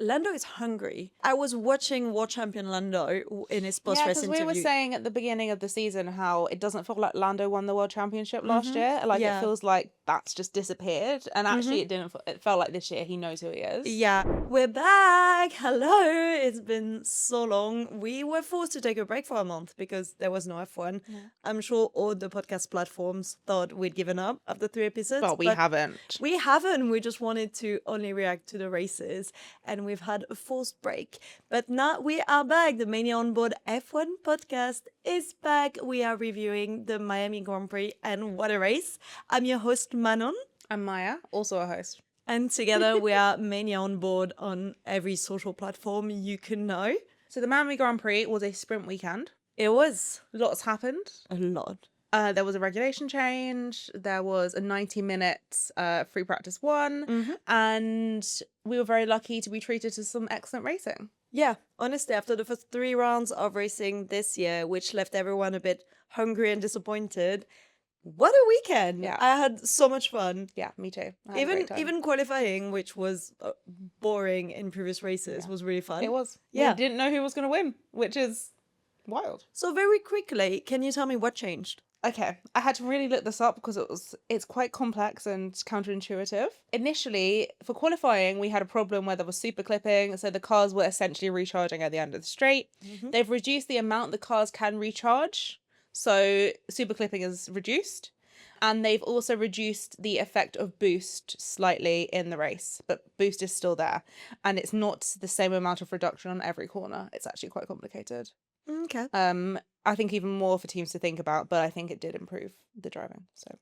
Lando is hungry. I was watching World Champion Lando in his post-race because interview. we were saying at the beginning of the season how it doesn't feel like Lando won the World Championship last year. Like, it feels like that's just disappeared. And actually, it didn't. It felt like this year he knows who he is. Yeah, we're back. Hello. It's been so long. We were forced to take a break for a month because there was no F1. Yeah. I'm sure all the podcast platforms thought we'd given up after 3 episodes. But we haven't. We haven't. We just wanted to only react to the races, and we've had a forced break. But now we are back. The Mania Onboard F1 podcast is back. We are reviewing the Miami Grand Prix, and what a race. I'm your host, Manon. I'm Maya, also a host. And together we are Mania Onboard on every social platform you can know. So the Miami Grand Prix was a sprint weekend. It was. Lots happened. A lot. There was a regulation change. There was a 90-minute free practice one. And we were very lucky to be treated to some excellent racing. Yeah, honestly, after the first 3 rounds of racing this year, which left everyone a bit hungry and disappointed, what a weekend. Yeah. I had so much fun. Yeah, me too. I had a great time. Even qualifying, which was boring in previous races, was really fun. It was. Yeah. We didn't know who was going to win, which is wild. So very quickly, can you tell me what changed? Okay, I had to really look this up because it's quite complex and counterintuitive. Initially, for qualifying, we had a problem where there was super clipping, so the cars were essentially recharging at the end of the straight. They've reduced the amount the cars can recharge, so super clipping is reduced. And they've also reduced the effect of boost slightly in the race, but boost is still there. And it's not the same amount of reduction on every corner. It's actually quite complicated. Okay. I think even more for teams to think about, but I think it did improve the driving. So,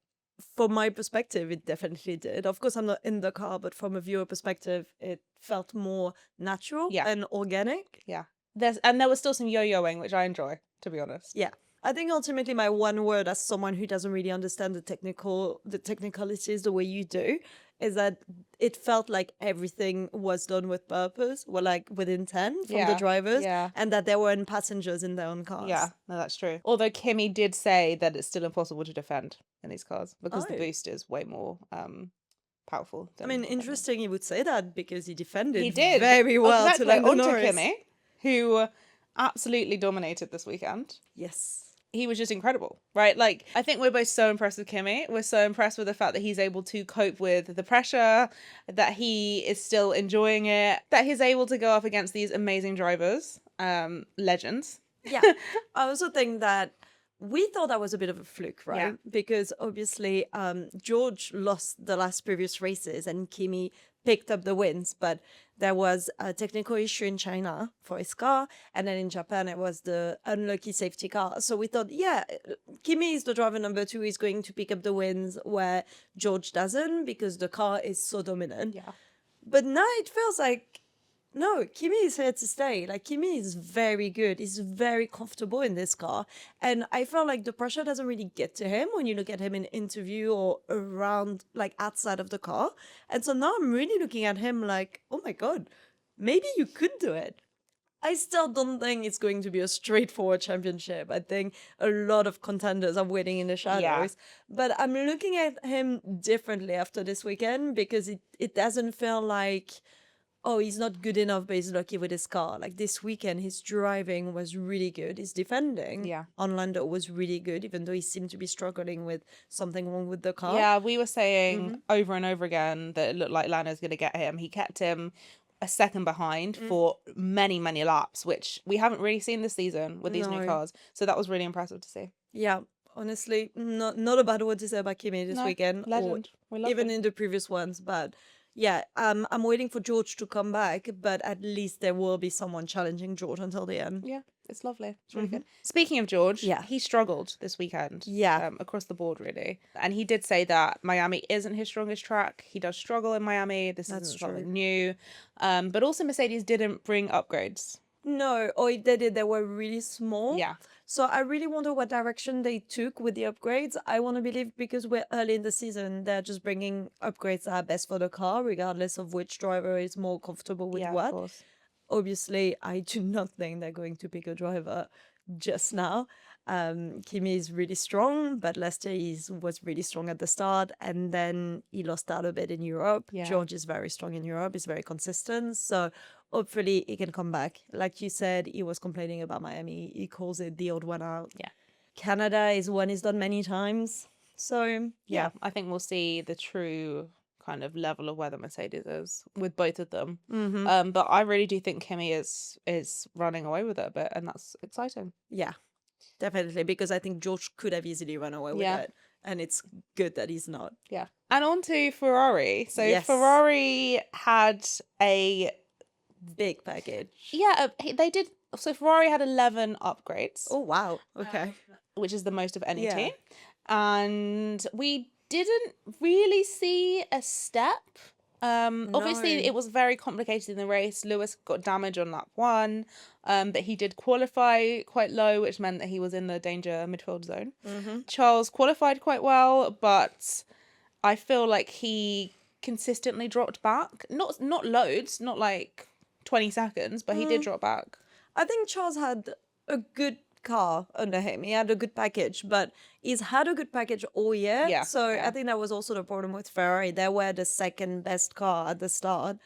from my perspective, it definitely did. Of course, I'm not in the car, but from a viewer perspective, it felt more natural and organic. Yeah. There was still some yo-yoing, which I enjoy, to be honest. Yeah. I think ultimately my one word as someone who doesn't really understand the technicalities the way you do is that it felt like everything was done with purpose, or like with intent from the drivers, and that there weren't passengers in their own cars. Yeah, no, that's true. Although Kimi did say that it's still impossible to defend in these cars because the boost is way more powerful. I mean, interesting you would say that because he defended he did very well exactly. to Lando Norris. Kimi, who absolutely dominated this weekend. Yes. He was just incredible, right? Like, I think we're both so impressed with Kimi. We're so impressed with the fact that he's able to cope with the pressure, that he is still enjoying it, that he's able to go up against these amazing drivers, legends. Yeah. I also think that we thought that was a bit of a fluke, right? Yeah. Because obviously George lost the last previous races and Kimi picked up the wins, but there was a technical issue in China for his car, and then in Japan it was the unlucky safety car. So we thought, yeah, Kimi is the driver number 2, he's going to pick up the wins where George doesn't because the car is so dominant. Yeah. But now it feels like, no, Kimi is here to stay. Like, Kimi is very good. He's very comfortable in this car. And I felt like the pressure doesn't really get to him when you look at him in interview or around, like, outside of the car. And so now I'm really looking at him like, oh my God, maybe you could do it. I still don't think it's going to be a straightforward championship. I think a lot of contenders are waiting in the shadows. Yeah. But I'm looking at him differently after this weekend because it doesn't feel like, oh, he's not good enough, but he's lucky with his car. Like this weekend, his driving was really good. His defending on Lando was really good, even though he seemed to be struggling with something wrong with the car. Yeah, we were saying over and over again that it looked like Lando's going to get him. He kept him a second behind for many, many laps, which we haven't really seen this season with these new cars. So that was really impressive to see. Yeah, honestly, not a bad word to say about Kimi this weekend. Legend. We love even him. in the previous ones, but... yeah, I'm waiting for George to come back, but at least there will be someone challenging George until the end. Yeah, it's lovely. It's really good. Speaking of George, he struggled this weekend. Yeah. Across the board, really. And he did say that Miami isn't his strongest track. He does struggle in Miami. This isn't something new. But also Mercedes didn't bring upgrades. No, or if they did, they were really small. Yeah. So I really wonder what direction they took with the upgrades. I want to believe because we're early in the season, they're just bringing upgrades that are best for the car, regardless of which driver is more comfortable with what. Of course. Obviously, I do not think they're going to pick a driver just now. Kimi is really strong, but last year he was really strong at the start, and then he lost out a bit in Europe. Yeah. George is very strong in Europe. He's very consistent. So hopefully he can come back. Like you said, he was complaining about Miami. He calls it the odd one out. Yeah. Canada is one he's done many times. So, yeah. I think we'll see the true kind of level of where the Mercedes is with both of them. But I really do think Kimi is running away with it a bit, and that's exciting. Yeah, definitely. Because I think George could have easily run away with it. And it's good that he's not. Yeah. And on to Ferrari. So Yes. Ferrari had a Big package. Yeah, they did. So Ferrari had 11 upgrades. Oh, wow. Okay. Which is the most of any Yeah. team. And we didn't really see a step. Obviously, No. it was very complicated in the race. Lewis got damage on lap 1, but he did qualify quite low, which meant that he was in the danger midfield zone. Charles qualified quite well, but I feel like he consistently dropped back. Not loads, not like 20 seconds, but he did drop back. I think Charles had a good car under him. He had a good package, but he's had a good package all year. Yeah, So yeah. I think that was also the problem with Ferrari. They were the second best car at the start,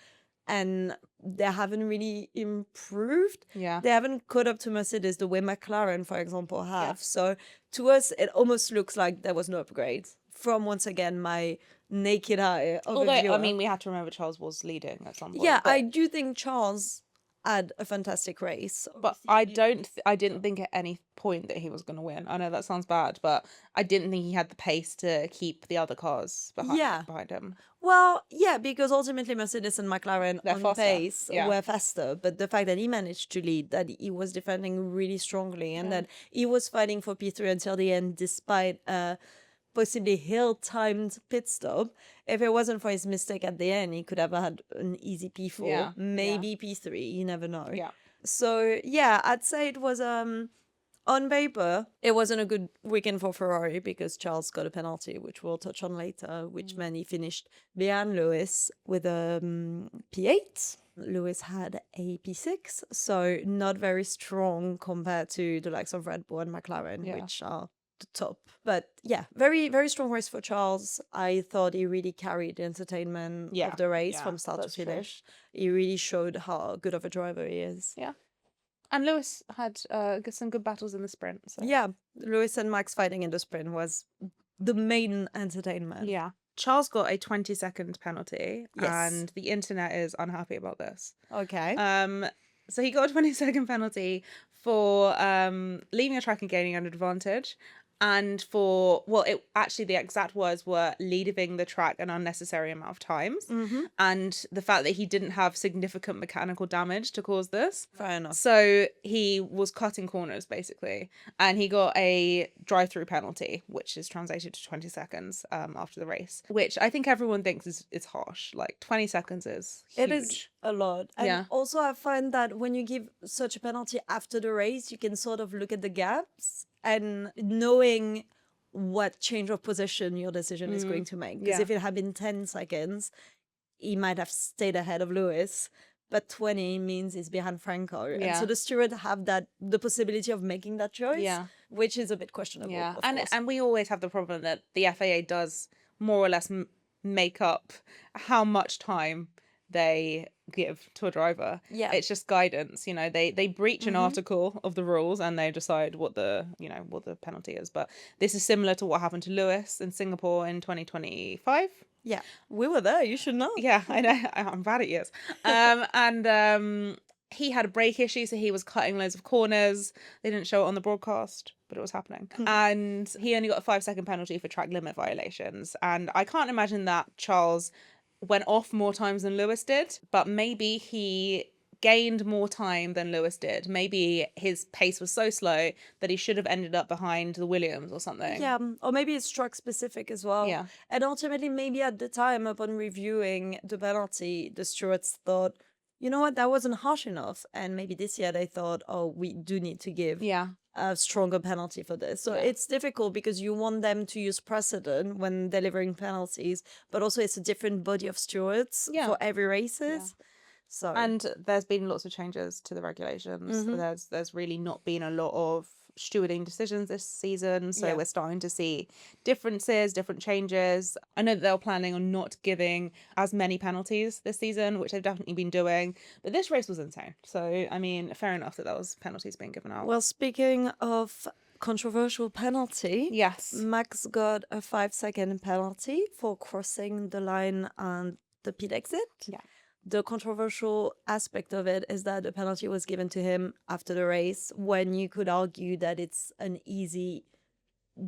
and they haven't really improved. Yeah. They haven't caught up to Mercedes the way McLaren, for example, have. So to us, it almost looks like there was no upgrade from, once again, my naked eye. Although, I viewer. mean, we have to remember Charles was leading at some point. Yeah, but, I do think Charles had a fantastic race. but I didn't think at any point that he was going to win. I know that sounds bad, but I didn't think he had the pace to keep the other cars behind him. Well, yeah, because ultimately Mercedes and McLaren They're on faster, pace yeah. were faster. But the fact that he managed to lead, that he was defending really strongly, and that he was fighting for P3 until the end, despite possibly hill-timed pit stop. If it wasn't for his mistake at the end, he could have had an easy P4, Yeah, maybe P3. You never know. Yeah. So yeah, I'd say it was on paper, it wasn't a good weekend for Ferrari because Charles got a penalty, which we'll touch on later, which meant he finished behind Lewis with a P8. Lewis had a P6, so not very strong compared to the likes of Red Bull and McLaren, which are the top. But yeah, very, very strong race for Charles. I thought he really carried the entertainment of the race from start to finish. He really showed how good of a driver he is. Yeah. And Lewis had some good battles in the sprint. So. Yeah, Lewis and Max fighting in the sprint was the main entertainment. Yeah. Charles got a 20-second penalty, Yes. and the internet is unhappy about this. Okay. So he got a 20-second penalty for leaving a track and gaining an advantage, and for, actually the exact words were leaving the track an unnecessary amount of times, and the fact that he didn't have significant mechanical damage to cause this. Fair enough. So he was cutting corners, basically, and he got a drive-through penalty, which is translated to 20 seconds after the race, which I think everyone thinks is harsh. Like, 20 seconds is huge. It is a lot. And also I find that when you give such a penalty after the race, you can sort of look at the gaps and knowing what change of position your decision is going to make. Because if it had been 10 seconds, he might have stayed ahead of Lewis. But 20 means he's behind Franco. And so the steward have the possibility of making that choice, which is a bit questionable. Yeah, of course. and we always have the problem that the FAA does more or less make up how much time they give to a driver. Yeah. It's just guidance, you know, they breach an article of the rules and they decide what the penalty is. But this is similar to what happened to Lewis in Singapore in 2025. Yeah, we were there. You should know. Yeah, I know. I'm bad at years. And he had a brake issue, so he was cutting loads of corners. They didn't show it on the broadcast, but it was happening. And he only got a 5-second penalty for track limit violations. And I can't imagine that Charles went off more times than Lewis did, but maybe he gained more time than Lewis did. Maybe his pace was so slow that he should have ended up behind the Williams or something. Yeah, or maybe it's track specific as well. Yeah. And ultimately, maybe at the time, upon reviewing the penalty, the stewards thought, you know what, that wasn't harsh enough. And maybe this year they thought, oh, we do need to give a stronger penalty for this. So it's difficult because you want them to use precedent when delivering penalties, but also it's a different body of stewards for every races. Yeah. So And there's been lots of changes to the regulations. There's really not been a lot of stewarding decisions this season. So Yeah. we're starting to see differences, different changes. I know that they're planning on not giving as many penalties this season, which they've definitely been doing. But this race was insane. So, I mean, fair enough that there was penalties being given out. Well, speaking of controversial penalty, Yes. Max got a 5-second penalty for crossing the line on the pit exit. Yeah. The controversial aspect of it is that the penalty was given to him after the race, when you could argue that it's an easy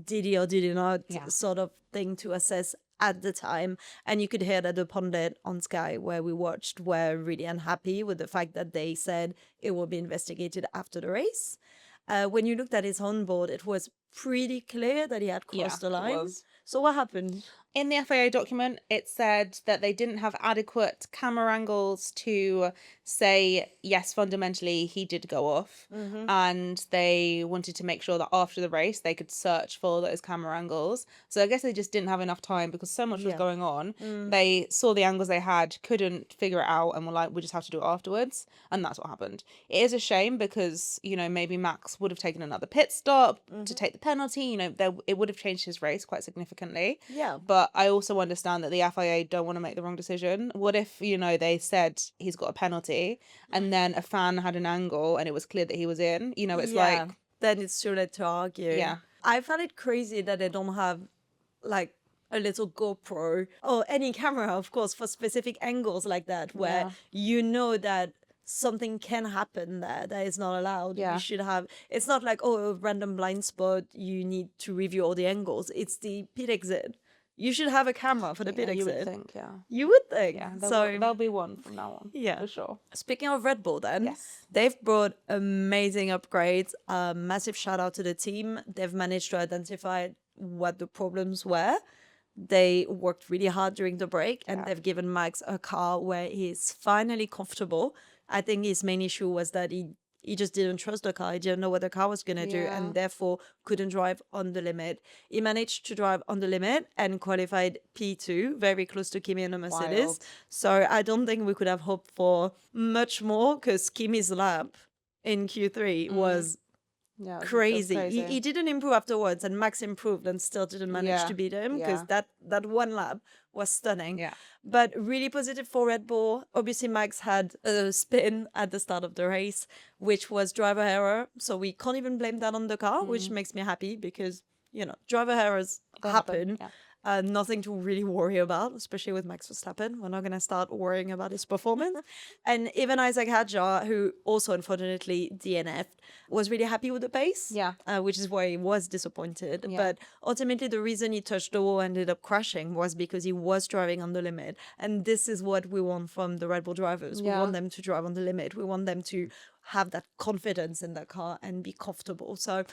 did he or did he not sort of thing to assess at the time. And you could hear that the pundit on Sky, where we watched, were really unhappy with the fact that they said it will be investigated after the race. When you looked at his onboard, it was pretty clear that he had crossed the line. So what happened? In the FIA document, it said that they didn't have adequate camera angles to say, yes, fundamentally, he did go off. And they wanted to make sure that after the race, they could search for those camera angles. So I guess they just didn't have enough time because so much was going on. They saw the angles they had, couldn't figure it out, and were like, we just have to do it afterwards. And that's what happened. It is a shame because, you know, maybe Max would have taken another pit stop to take the penalty. You know, it would have changed his race quite significantly. Yeah. But I also understand that the FIA don't want to make the wrong decision. What if, you know, they said he's got a penalty and then a fan had an angle and it was clear that he was in? You know, it's like... Then it's too late to argue. Yeah. I found it crazy that they don't have, like, a little GoPro or any camera, of course, for specific angles like that, where you know that something can happen there that is not allowed. You should have, it's not like, oh, a random blind spot, you need to review all the angles. It's the pit exit. You should have a camera for the pit exit. You would think, You would think. Yeah, so there'll be one from now on. Yeah. For sure. Speaking of Red Bull then, Yes. they've brought amazing upgrades. Massive shout out to the team. They've managed to identify what the problems were. They worked really hard during the break, and they've given Max a car where he's finally comfortable. I think his main issue was that he just didn't trust the car. He didn't know what the car was going to do, and therefore couldn't drive on the limit. He managed to drive on the limit and qualified P2, very close to Kimi and the Mercedes. Wild. So I don't think we could have hoped for much more, because Kimi's lap in Q3 was crazy. He didn't improve afterwards, and Max improved and still didn't manage to beat him, because that one lap was stunning. Yeah. But really positive for Red Bull. Obviously, Max had a spin at the start of the race, which was driver error. So we can't even blame that on the car, which makes me happy because, you know, driver errors happen. Yeah. Nothing to really worry about, especially with Max Verstappen. We're not going to start worrying about his performance. And even Isaac Hadjar, who also unfortunately DNF'd, was really happy with the pace, which is why he was disappointed. Yeah. But ultimately, the reason he touched the wall and ended up crashing was because he was driving on the limit. And this is what we want from the Red Bull drivers. We want them to drive on the limit. We want them to have that confidence in the car and be comfortable. So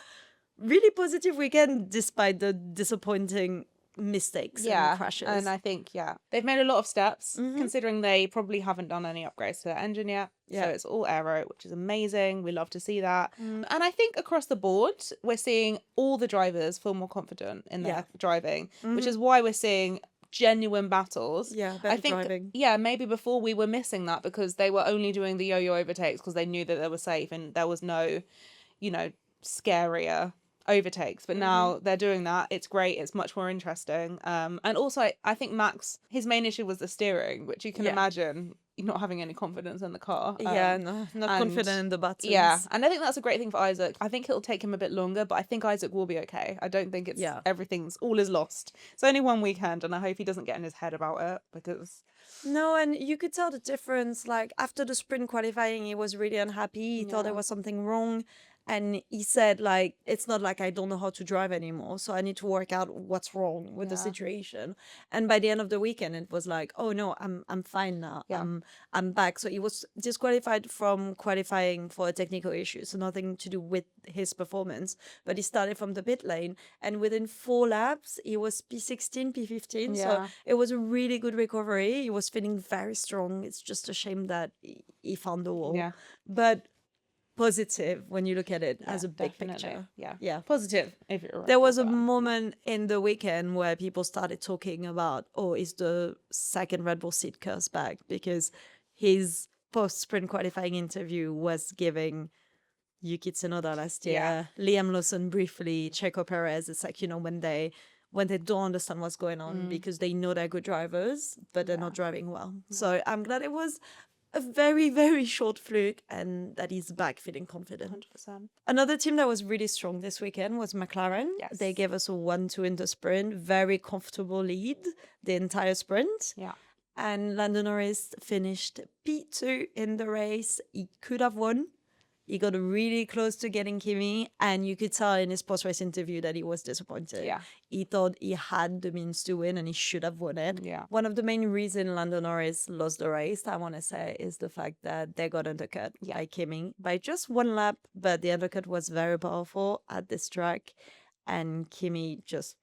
really positive weekend, despite the disappointing mistakes and crashes. And I think they've made a lot of steps, considering they probably haven't done any upgrades to their engine yet. So it's all aero, which is amazing. We love to see that. And I think across the board we're seeing all the drivers feel more confident in their driving, which is why we're seeing genuine battles. I think driving. Maybe before we were missing that because they were only doing the yo-yo overtakes because they knew that they were safe and there was no, you know, scarier overtakes, but now they're doing that. It's great. It's much more interesting. And also I think Max, his main issue was the steering, which you can imagine not having any confidence in the car. Not confident in the buttons. And I think that's a great thing for Isaac. I think it'll take him a bit longer, but I think Isaac will be okay. I don't think it's everything's all is lost. It's only one weekend, and I hope he doesn't get in his head about it because... No, and you could tell the difference. Like after the sprint qualifying, he was really unhappy. He thought there was something wrong. And he said, like, it's not like I don't know how to drive anymore, so I need to work out what's wrong with the situation. And by the end of the weekend, it was like, oh no, I'm fine now. I'm back. So he was disqualified from qualifying for a technical issue, so nothing to do with his performance. But he started from the pit lane, and within 4 laps, he was P16, P15. So it was a really good recovery. He was feeling very strong. It's just a shame that he found the wall. But positive when you look at it as a big picture. Positive if you're right. There was a moment in the weekend where people started talking about, is the second Red Bull seat curse back? Because his post-sprint qualifying interview was giving Yuki Tsunoda last Yeah. year, Liam Lawson briefly, Checo Perez. It's like, when they don't understand what's going on because they know they're good drivers, but they're not driving well. So I'm glad it was a very, very short fluke and that he's back feeling confident. 100%. Another team that was really strong this weekend was McLaren. Yes. They gave us a 1-2 in the sprint, very comfortable lead the entire sprint. Yeah. And Lando Norris finished P2 in the race. He could have won. He got really close to getting Kimi, and you could tell in his post-race interview that he was disappointed. Yeah. He thought he had the means to win and he should have won it. Yeah. One of the main reasons Lando Norris lost the race, I want to say, is the fact that they got undercut by Kimi by just one lap, but the undercut was very powerful at this track, and Kimi just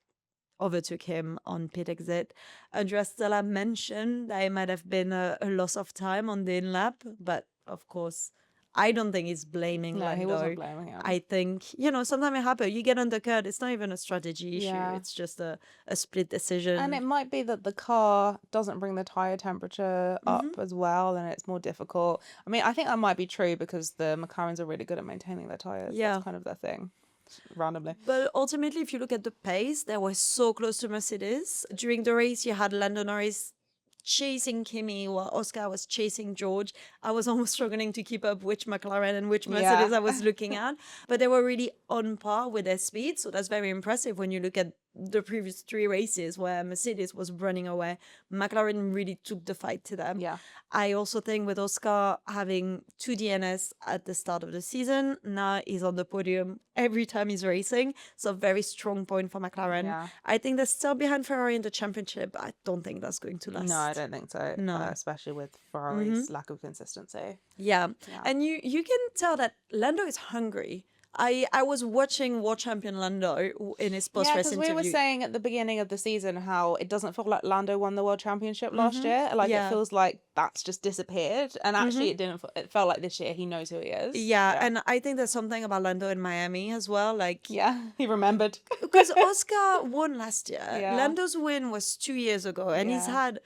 overtook him on pit exit. Andrea Stella mentioned that it might have been a loss of time on the in-lap, but of course, I don't think he's blaming No, Lando. he wasn't blaming him. I think, sometimes it happens. You get undercut. It's not even a strategy issue. Yeah. It's just a split decision. And it might be that the car doesn't bring the tyre temperature up as well, and it's more difficult. I mean, I think that might be true because the McLarens are really good at maintaining their tyres. Yeah. That's kind of their thing, randomly. But ultimately, if you look at the pace, they were so close to Mercedes. During the race, you had Lando Norris chasing Kimi while Oscar was chasing George. I was almost struggling to keep up which McLaren and which Mercedes I was looking at, but they were really on par with their speed. So that's very impressive when you look at the previous 3 races where Mercedes was running away. McLaren really took the fight to them. Yeah. I also think with Oscar having 2 DNS at the start of the season, now he's on the podium every time he's racing. So a very strong point for McLaren. Yeah. I think they're still behind Ferrari in the championship, but I don't think that's going to last. No, I don't think so. No. Especially with Ferrari's lack of consistency. Yeah. And you can tell that Lando is hungry. I was watching World Champion Lando in his post-race because interview. we were saying at the beginning of the season how it doesn't feel like Lando won the World Championship last year. Like it feels like that's just disappeared. And actually it didn't. It felt like this year he knows who he is. Yeah, and I think there's something about Lando in Miami as well. Like, Yeah, he remembered. because Oscar won last year. Yeah. Lando's win was 2 years ago, and he's had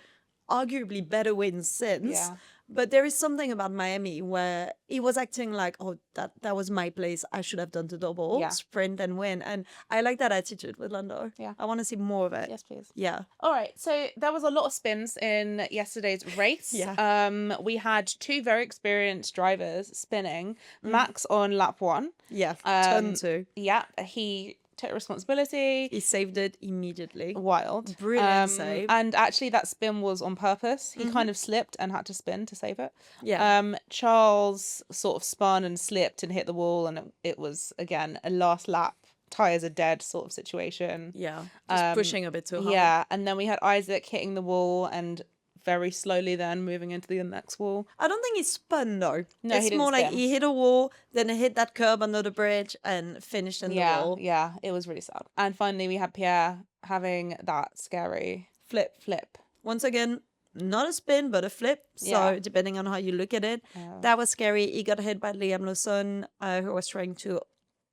arguably better wins since. Yeah. But there is something about Miami where he was acting like, oh, that was my place. I should have done the double, sprint and win. And I like that attitude with Lando. Yeah. I want to see more of it. Yes, please. Yeah. All right, so there was a lot of spins in yesterday's race. We had 2 very experienced drivers spinning. Max on lap 1. Yeah. Turn 2. Yeah, he took responsibility. He saved it immediately. Wild. Brilliant save. And actually that spin was on purpose. He kind of slipped and had to spin to save it. Yeah. Charles sort of spun and slipped and hit the wall, and it was, again, a last lap, tyres are dead sort of situation. Yeah. Just pushing a bit too hard. Yeah, and then we had Isaac hitting the wall and very slowly then moving into the next wall. I don't think he spun though. No, it's he didn't more like spin. he hit a wall, then he hit that curb under the bridge and finished in the wall. Yeah, it was really sad. And finally we had Pierre having that scary flip. Once again, not a spin, but a flip. So depending on how you look at it, that was scary. He got hit by Liam Lawson, who was trying to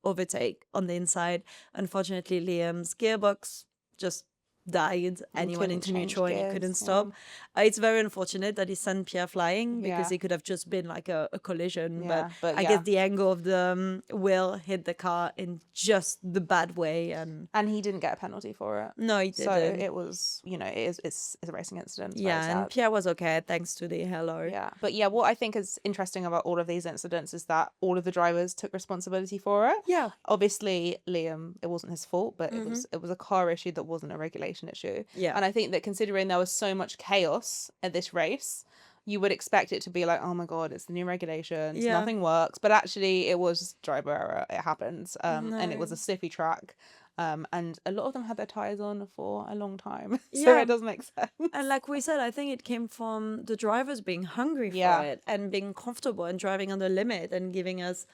overtake on the inside. Unfortunately, Liam's gearbox just died and he went into neutral and he couldn't stop. It's very unfortunate that he sent Pierre flying because it could have just been like a collision. But I guess the angle of the wheel hit the car in just the bad way. And he didn't get a penalty for it. No, he didn't. So it was, it's a racing incident. It's very sad. And Pierre was okay thanks to the halo. Yeah. But what I think is interesting about all of these incidents is that all of the drivers took responsibility for it. Yeah. Obviously, Liam, it wasn't his fault, but it was a car issue that wasn't a regulation issue. Yeah. And I think that considering there was so much chaos at this race, you would expect it to be like, oh my God, it's the new regulations, nothing works. But actually it was driver error. It happens. And it was a stiffy track. And a lot of them had their tyres on for a long time. So it does make sense. And like we said, I think it came from the drivers being hungry for it and being comfortable and driving on the limit and giving us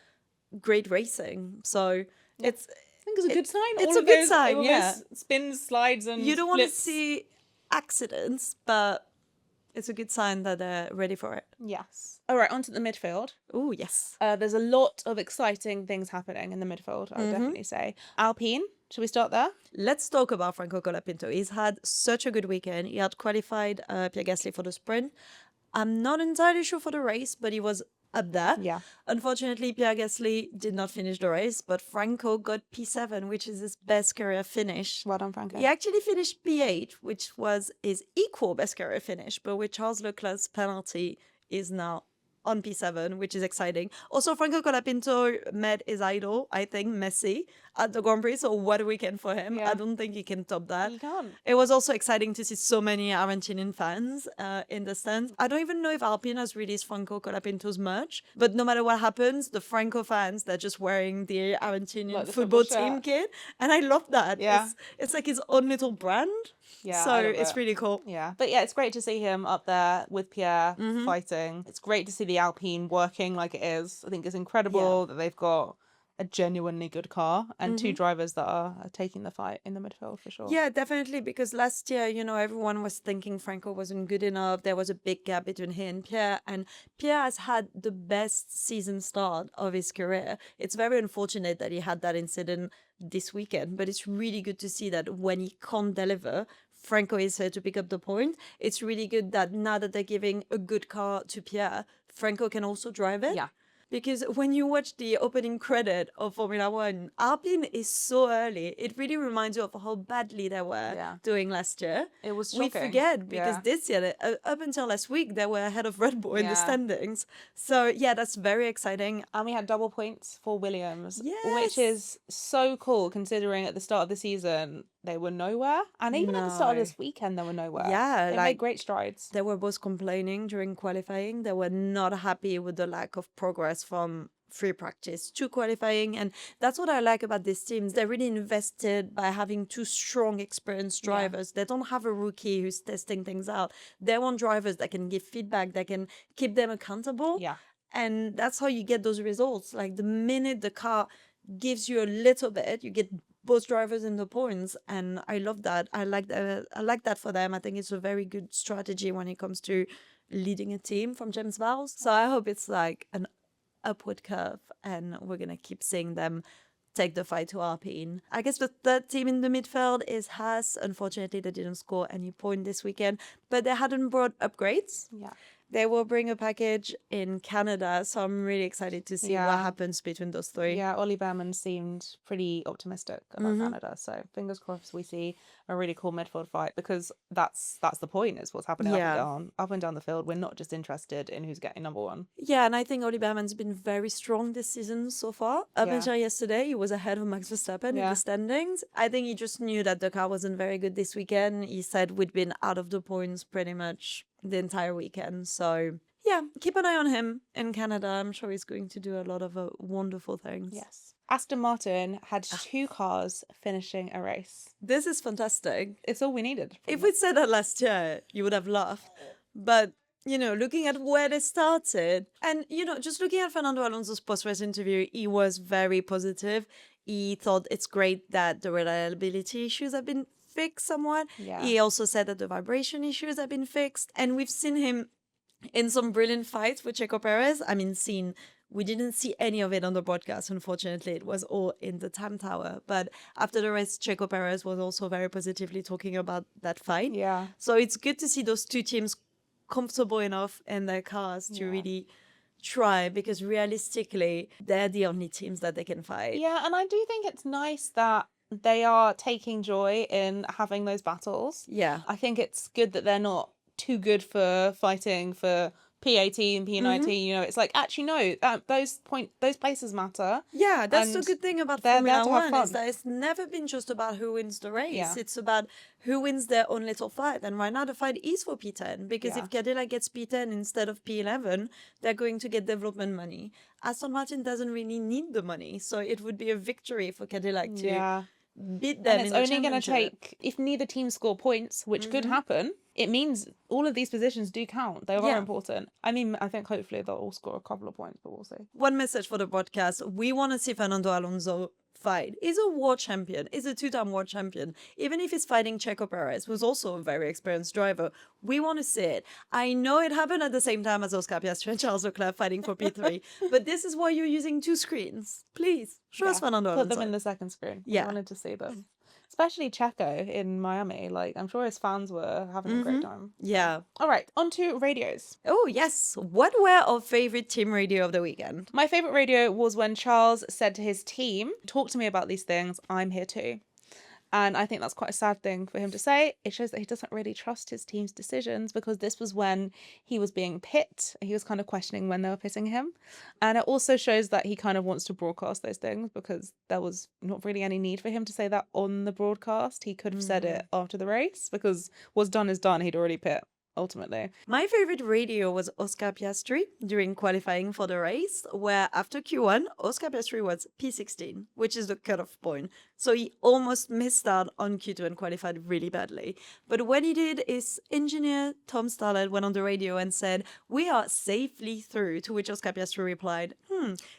great racing. So it's... I think it's a good sign. It's a good sign, all those spins, slides, and you don't want to flips. see accidents, but it's a good sign that they're ready for it. Yes. All right, on to the midfield. Oh, yes. There's a lot of exciting things happening in the midfield, I would definitely say. Alpine, should we start there? Let's talk about Franco Colapinto. He's had such a good weekend. He had qualified Pierre Gasly for the sprint. I'm not entirely sure for the race, but he was up there. Yeah. Unfortunately, Pierre Gasly did not finish the race, but Franco got P7, which is his best career finish. Well done, Franco. He actually finished P8, which was his equal best career finish, but with Charles Leclerc's penalty is now on P7, which is exciting. Also, Franco Colapinto met his idol, I think, Messi, at the Grand Prix, so what a weekend for him. Yeah. I don't think he can top that. You can't. It was also exciting to see so many Argentinian fans in the stands. I don't even know if Alpine has released Franco Colapinto's merch, but no matter what happens, the Franco fans, they're just wearing the Argentinian Like the football football team shirt. kit, and I love that. Yeah. It's like his own little brand. Yeah, So I love it's it. really cool. Yeah. But yeah, it's great to see him up there with Pierre Mm-hmm. fighting. It's great to see the Alpine working like it is. I think it's incredible that they've got a genuinely good car and two drivers that are taking the fight in the midfield for sure. Yeah, definitely. Because last year, everyone was thinking Franco wasn't good enough. There was a big gap between he and Pierre. And Pierre has had the best season start of his career. It's very unfortunate that he had that incident this weekend, but it's really good to see that when he can't deliver, Franco is here to pick up the point. It's really good that now that they're giving a good car to Pierre, Franco can also drive it. Yeah. Because when you watch the opening credit of Formula One, Alpine is so early. It really reminds you of how badly they were doing last year. It was We shocking. forget because Yeah. this year, up until last week, they were ahead of Red Bull in the Yeah. standings. So yeah, that's very exciting. And we had double points for Williams, Yes. which is so cool considering at the start of the season they were nowhere. And even at the start of No. this weekend, they were nowhere. Yeah, They like- made great strides. They were both complaining during qualifying. They were not happy with the lack of progress from free practice to qualifying. And that's what I like about these teams. They're really invested by having two strong, experienced drivers. They don't have a rookie who's testing things out. They want drivers that can give feedback, that can keep them accountable. Yeah. And that's how you get those results. Like the minute the car gives you a little bit, you get both drivers in the points, and I love that. I like that for them. I think it's a very good strategy when it comes to leading a team from James Vowles. So I hope it's like an upward curve, and we're gonna keep seeing them take the fight to Alpine. I guess the third team in the midfield is Haas. Unfortunately, they didn't score any point this weekend, but they hadn't brought upgrades. Yeah. They will bring a package in Canada, so I'm really excited to see what Yeah. happens between those three. Yeah, Ollie Behrman seemed pretty optimistic about Canada. So fingers crossed we see a really cool midfield fight, because that's the point, is what's happening up and down the field. We're not just interested in who's getting number one. Yeah, and I think Ollie Behrman's been very strong this season so far. Up Yeah. until yesterday, he was ahead of Max Verstappen in Yeah. the standings. I think he just knew that the car wasn't very good this weekend. He said we'd been out of the points pretty much the entire weekend. So yeah, keep an eye on him in Canada. I'm sure he's going to do a lot of wonderful things. Yes. Aston Martin had two cars finishing a race. This is fantastic. It's all we needed. If we'd said that last year, you would have laughed. But, looking at where they started, and, just looking at Fernando Alonso's post-race interview, he was very positive. He thought it's great that the reliability issues have been fixed somewhat. Yeah. He also said that the vibration issues have been fixed. And we've seen him in some brilliant fights with Checo Perez. We didn't see any of it on the broadcast, unfortunately. It was all in the time tower. But after the race, Checo Perez was also very positively talking about that fight. Yeah. So it's good to see those two teams comfortable enough in their cars to really try, because realistically, they're the only teams that they can fight. Yeah, and I do think it's nice that they are taking joy in having those battles. Yeah. I think it's good that they're not too good for fighting for P18, P19. It's like, actually, no, those places matter. Yeah, that's the And good thing about they're there Formula to have One, is fun. that it's never been just about who wins the race. Yeah. It's about who wins their own little fight. And right now the fight is for P10, because Yeah. if Cadillac gets P10 instead of P11, they're going to get development money. Aston Martin doesn't really need the money, so it would be a victory for Cadillac to beat them And it's in the only going to championship. take, if neither team score points, which could happen, it means all of these positions do count. They are Yeah. important. I think hopefully they'll all score a couple of points, but we'll see. One message for the broadcast: we want to see Fernando Alonso fight. He's a world champion. He's a two-time world champion. Even if he's fighting Checo Perez, who's also a very experienced driver, we want to see it. I know it happened at the same time as Oscar Piastri and Charles Leclerc fighting for P3, but this is why you're using two screens. Please, show us Fernando Put Alonso. them in the second screen. Yeah. I wanted to see them. especially Checo in Miami. Like, I'm sure his fans were having a great time. Yeah. All right, on to radios. Oh, yes. What were our favorite team radio of the weekend? My favorite radio was when Charles said to his team, talk to me about these things, I'm here too. And I think that's quite a sad thing for him to say. It shows that he doesn't really trust his team's decisions, because this was when he was being pit. He was kind of questioning when they were pitting him. And it also shows that he kind of wants to broadcast those things, because there was not really any need for him to say that on the broadcast. He could have said it after the race, because what's done is done. He'd already pit. Ultimately, my favorite radio was Oscar Piastri during qualifying for the race, where after Q1, Oscar Piastri was P16, which is the cutoff point. So he almost missed out on Q2 and qualified really badly. But what he did is engineer Tom Starlett went on the radio and said, "We are safely through," to which Oscar Piastri replied,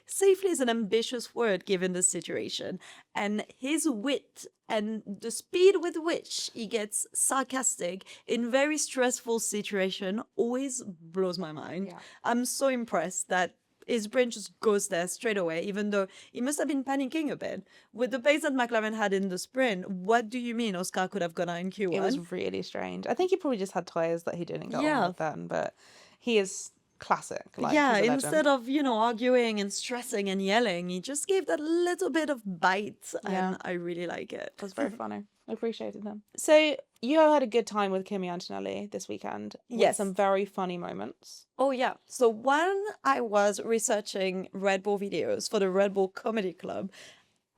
"Safely is an ambitious word given the situation." And his wit and the speed with which he gets sarcastic in very stressful situation always blows my mind. Yeah. I'm so impressed that his brain just goes there straight away, even though he must have been panicking a bit. With the pace that McLaren had in the sprint, what do you mean Oscar could have gone out in Q1? It was really strange. I think he probably just had tyres that he didn't get on with then, but he is classic. Like, yeah, he's a instead of, arguing and stressing and yelling, he just gave that little bit of bite, and I really like it. It was very funny. I appreciated him. So you had a good time with Kimi Antonelli this weekend. Yes. Some very funny moments. Oh, yeah. So when I was researching Red Bull videos for the Red Bull Comedy Club,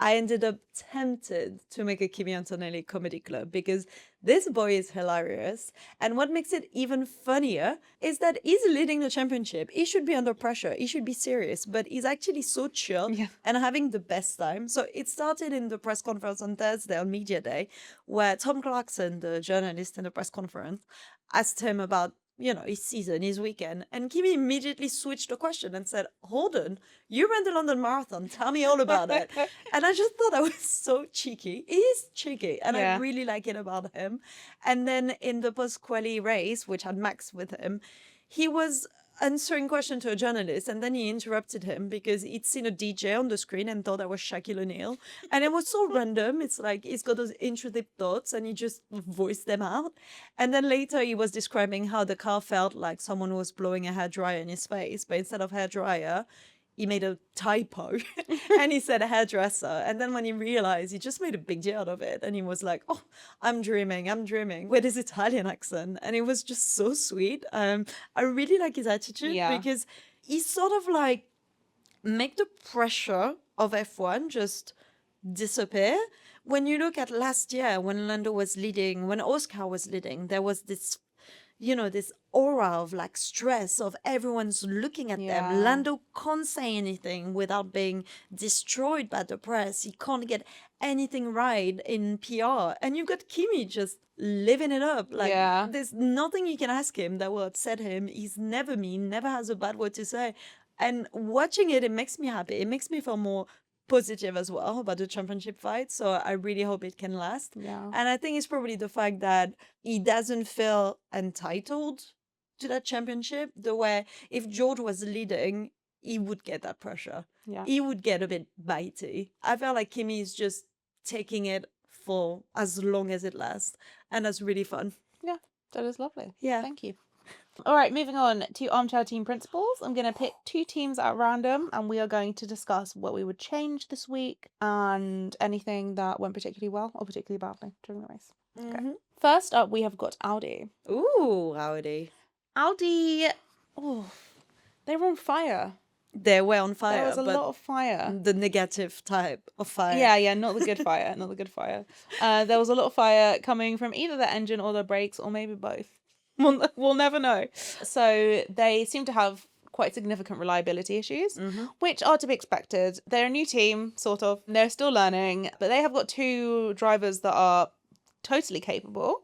I ended up tempted to make a Kimi Antonelli comedy club, because this boy is hilarious. And what makes it even funnier is that he's leading the championship. He should be under pressure. He should be serious, but he's actually so chill and having the best time. So it started in the press conference on Thursday on Media Day, where Tom Clarkson, the journalist in the press conference, asked him about his season, his weekend. And Kimi immediately switched the question and said, "Hold on, you ran the London Marathon. Tell me all about it." And I just thought that was so cheeky. He is cheeky, and I really like it about him. And then in the post-quali race, which had Max with him, he was answering question to a journalist, and then he interrupted him because he'd seen a DJ on the screen and thought that was Shaquille O'Neal. And it was so random. It's like he's got those intrusive thoughts and he just voiced them out. And then later he was describing how the car felt like someone was blowing a hairdryer in his face, but instead of hairdryer, he made a typo and he said hairdresser. And then when he realized, he just made a big deal out of it. And he was like, "Oh, I'm dreaming with his Italian accent." And it was just so sweet. I really like his attitude because he sort of like make the pressure of F1 just disappear. When you look at last year, when Lando was leading, when Oscar was leading, there was this this aura of like stress of everyone's looking at them. Lando can't say anything without being destroyed by the press. He can't get anything right in PR. And you've got Kimi just living it up. Like there's nothing you can ask him that will upset him. He's never mean, never has a bad word to say. And watching it makes me happy. It makes me feel more positive as well about the championship fight. So I really hope it can last. And I think it's probably the fact that he doesn't feel entitled to that championship the way if George was leading, he would get that pressure. He would get a bit bitey. I feel like Kimi is just taking it for as long as it lasts. And that's really fun. Yeah, that is lovely. Yeah. Thank you. All right, moving on to Armchair Team Principles. I'm going to pick 2 teams at random and we are going to discuss what we would change this week and anything that went particularly well or particularly badly during the race. Okay. First up, we have got Audi. Ooh, Audi. Audi, they were on fire. They were on fire. There was a lot of fire. The negative type of fire. Yeah, not the good fire, not the good fire. There was a lot of fire coming from either the engine or the brakes or maybe both. We'll never know. So they seem to have quite significant reliability issues, which are to be expected. They're a new team, sort of. They're still learning, but they have got 2 drivers that are totally capable.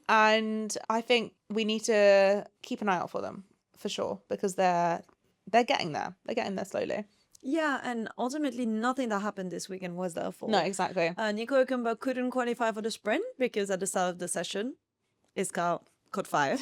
And I think we need to keep an eye out for them, for sure, because they're getting there. They're getting there slowly. Yeah, and ultimately nothing that happened this weekend was their fault. No, exactly. Nico Hülkenberg couldn't qualify for the sprint because at the start of the session, his car caught fire.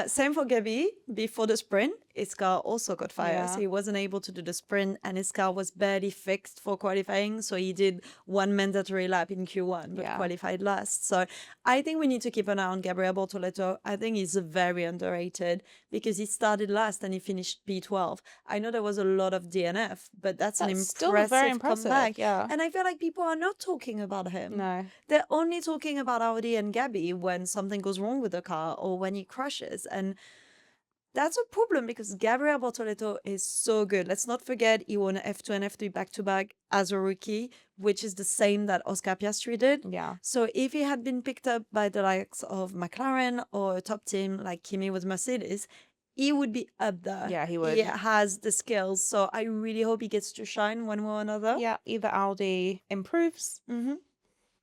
Same for Gabi. Before the sprint, his car also caught fire. Yeah. So he wasn't able to do the sprint, and his car was barely fixed for qualifying. So he did one mandatory lap in Q1, but Yeah. qualified last. So I think we need to keep an eye on Gabriel Bortoleto. I think he's very underrated because he started last and he finished P12. I know there was a lot of DNF, but that's an still impressive, very impressive. comeback. Yeah. And I feel like people are not talking about him. No. They're only talking about Audi and Gabby when something goes wrong with the car or when he crashes. And that's a problem because Gabriel Bortoleto is so good. Let's not forget he won F2 and F3 back-to-back as a rookie, which is the same that Oscar Piastri did. Yeah. So if he had been picked up by the likes of McLaren or a top team like Kimi with Mercedes, he would be up there. Yeah, he would. He has the skills. So I really hope he gets to shine one way or another. Yeah, either Audi improves. Mm-hmm.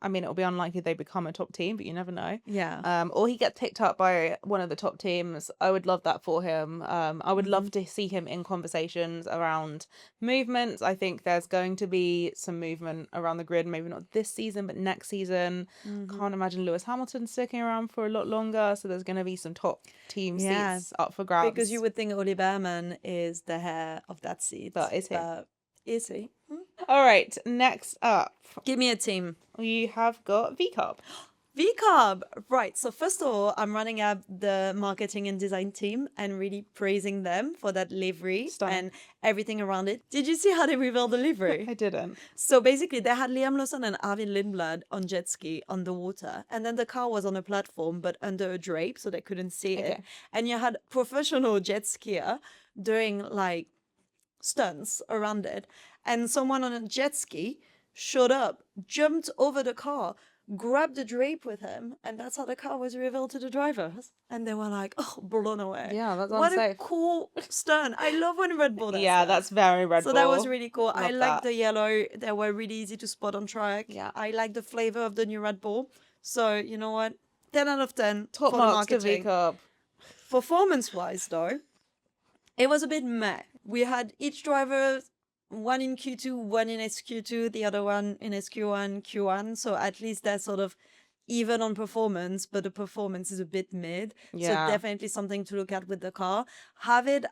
I mean, it'll be unlikely they become a top team, but you never know. Yeah. Or he gets picked up by one of the top teams. I would love that for him. I would love to see him in conversations around movements. I think there's going to be some movement around the grid, maybe not this season, but next season. Can't imagine Lewis Hamilton sticking around for a lot longer. So there's going to be some top team seats up for grabs. Because you would think Oli Behrman is the heir of that seat. But is he? Is he? All right, next up, Give me a team. we have got VCarb. VCarb. Right. So first of all, I'm running up the marketing and design team and really praising them for that livery and everything around it. Did you see how they revealed the livery? I didn't. So basically, they had Liam Lawson and Arvin Lindblad on jet ski on the water. And then the car was on a platform, but under a drape, so they couldn't see it. And you had professional jet skier doing like stunts around it. And someone on a jet ski showed up, jumped over the car, grabbed the drape with him, and that's how the car was revealed to the drivers. And they were like, oh, blown away. Yeah, that's What unsafe. a cool stunt. I love when Red Bull does Yeah, that. that's very Red Bull. So that was really cool. I Love liked that. the yellow. They were really easy to spot on track. Yeah. I like the flavor of the new Red Bull. So, you know what? 10 out of 10 Top for the marks to marketing. VCarb. Performance-wise, though, it was a bit meh. We had each driver, one in Q2, one in SQ2, the other one in SQ1, Q1. So at least they're sort of even on performance, but the performance is a bit mid. Yeah. So definitely something to look at with the car. Have had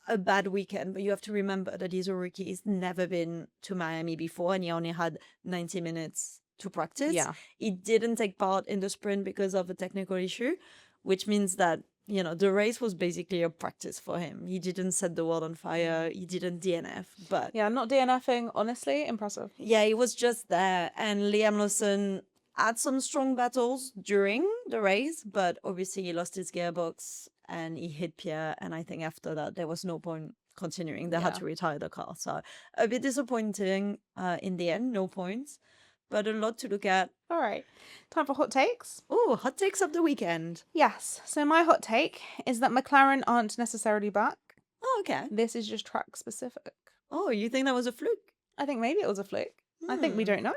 a bad weekend, but you have to remember that he's a rookie. He's never been to Miami before, and he only had 90 minutes to practice. Yeah. He didn't take part in the sprint because of a technical issue, which means that, you know, the race was basically a practice for him. He didn't set the world on fire. He didn't DNF, but Yeah, not DNFing, honestly, impressive. yeah, he was just there. And Liam Lawson had some strong battles during the race, but obviously he lost his gearbox and he hit Pierre. And I think after that, there was no point continuing. They had to retire the car. So a bit disappointing in the end, no points, but a lot to look at. All right, time for hot takes. Oh, hot takes of the weekend. Yes, so my hot take is that McLaren aren't necessarily back. Oh, okay. This is just track specific. Oh, you think that was a fluke? I think maybe it was a fluke. I think we don't know.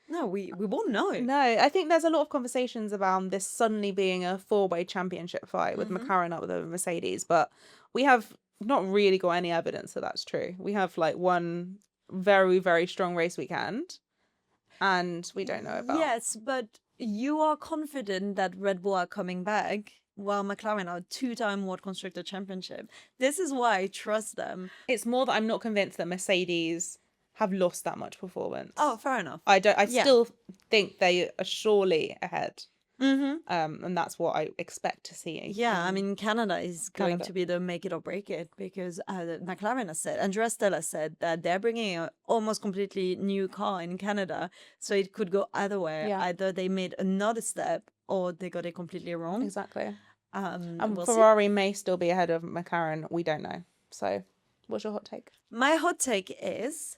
No, we won't know. No, I think there's a lot of conversations about this suddenly being a four-way championship fight with McLaren up with the Mercedes, but we have not really got any evidence that that's true. We have like one very, very strong race weekend, and we don't know about. Yes, but you are confident that Red Bull are coming back, while McLaren are two-time World Constructor Championship. This is why I trust them. It's more that I'm not convinced that Mercedes have lost that much performance. Oh, fair enough. I still think they are surely ahead. Mm-hmm. And that's what I expect to see. Yeah, I mean, Canada is going Canada. to be the make it or break it because McLaren has said, Andrea Stella said that they're bringing an almost completely new car in Canada. So it could go either way. Yeah. Either they made another step or they got it completely wrong. Exactly. And we'll see. Ferrari may still be ahead of McLaren. We don't know. So what's your hot take? My hot take is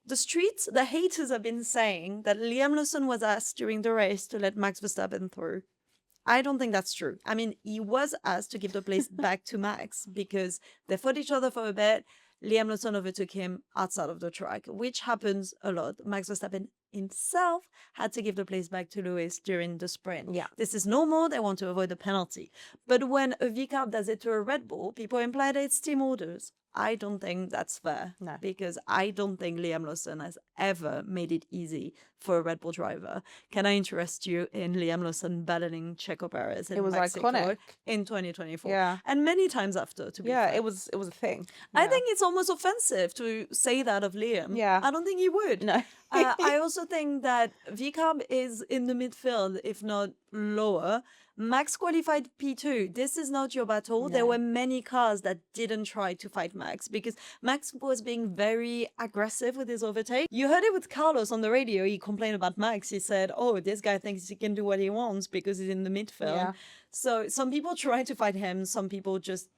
the haters have been saying that Liam Lawson was asked during the race to let Max Verstappen through. I don't think that's true. I mean, he was asked to give the place back to Max because they fought each other for a bit. Liam Lawson overtook him outside of the track, which happens a lot. Max Verstappen himself had to give the place back to Lewis during the sprint. Yeah. This is normal. They want to avoid the penalty. But when a VCAP does it to a Red Bull, people imply that it's team orders. I don't think that's fair. No. Because I don't think Liam Lawson has ever made it easy for a Red Bull driver. Can I interest you in Liam Lawson battling Checo Perez in Mexico iconic. in 2024? Yeah. And many times after, to be Yeah, fair. it was a thing. I Yeah. think it's almost offensive to say that of Liam. Yeah. I don't think he would. No. I also think that VCAB is in the midfield, if not lower. Max qualified P2. This is not your battle. There No. were many cars that didn't try to fight Max because Max was being very aggressive with his overtake. You heard it with Carlos on the radio. He complained about Max. He said, oh, this guy thinks he can do what he wants because he's in the midfield. Yeah. So some people tried to fight him. Some people just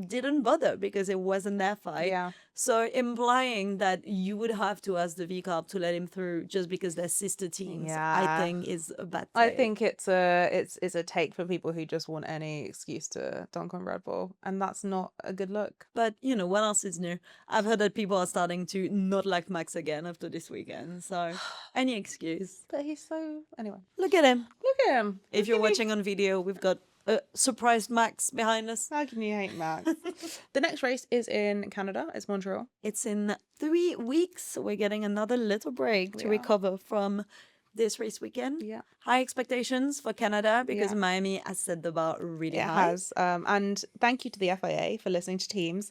didn't bother because it wasn't their fight. Yeah. So implying that you would have to ask the VCAP to let him through just because they're sister teams, I Yeah. think is a bad I take. think it's a take for people who just want any excuse to dunk on Red Bull, and that's not a good look. But, you know, what else is new? I've heard that people are starting to not like Max again after this weekend. So any excuse. But he's so anyway. Look at him. Look at him. If you're Look at me. watching on video, we've got a surprised Max behind us. How can you hate Max? The next race is in Canada. It's Montreal. It's in 3 weeks. So we're getting another little break to We are. recover from this race weekend. Yeah. High expectations for Canada because Yeah. Miami has set the bar really It high. has. And thank you to the FIA for listening to teams,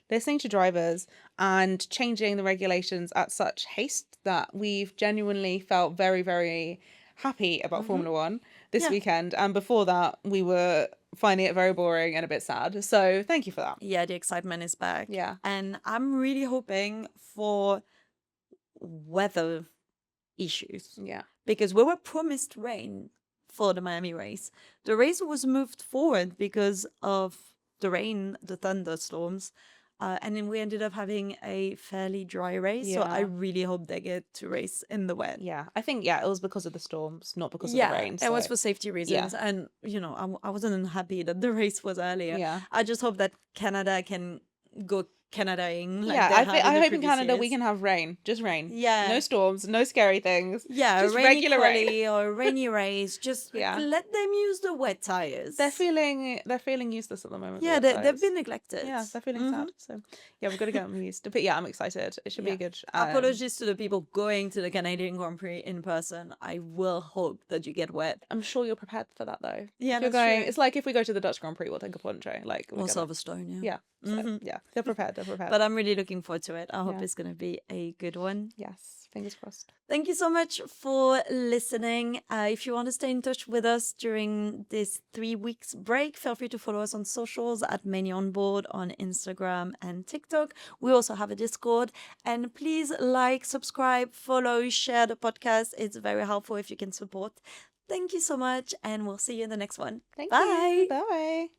listening to drivers, and changing the regulations at such haste that we've genuinely felt very, very happy about Formula One this Yeah. weekend. And before that, we were finding it very boring and a bit sad. So thank you for that. Yeah, the excitement is back. Yeah. And I'm really hoping for weather issues Yeah. because we were promised rain for the Miami race. The race was moved forward because of the rain, the thunderstorms. And then we ended up having a fairly dry race. So I Yeah. really hope they get to race in the wet. Yeah. I think, it was because of the storms, not because Yeah, of the rain. it was so- for safety reasons. And, you know, I wasn't happy that the race was earlier. Yeah. I just hope that Canada can go Canadaing. Like Yeah, they I have in the hope in previous Canada we years. can have rain. Just rain. Yeah. No storms, no scary things. Yeah, Just rainy regular rain. quali or a rainy race. Just Yeah. let them use the wet tires. They're feeling useless at the moment. yeah, the wet they've tyres. been neglected. Yeah, they're feeling Mhm. sad. So yeah, we've got to get them used. But yeah, I'm excited. It should Yeah. be good. Apologies to the people going to the Canadian Grand Prix in person. I will hope that you get wet. I'm sure you're prepared for that though. Yeah, If you're that's going. true. It's like if we go to the Dutch Grand Prix, we'll take a poncho. Like we're Or gonna- Silverstone, yeah. Yeah. So, Mhm. yeah, they're prepared. They're prepared. But I'm really looking forward to it. I hope Yeah. it's going to be a good one. yes, fingers crossed. Thank you so much for listening. If you want to stay in touch with us during this 3 weeks break, feel free to follow us on socials at Mania Onboard on Instagram and TikTok. We also have a Discord. And please like, subscribe, follow, share the podcast. It's very helpful if you can support. Thank you so much, and we'll see you in the next one. Thank Bye. you. Bye.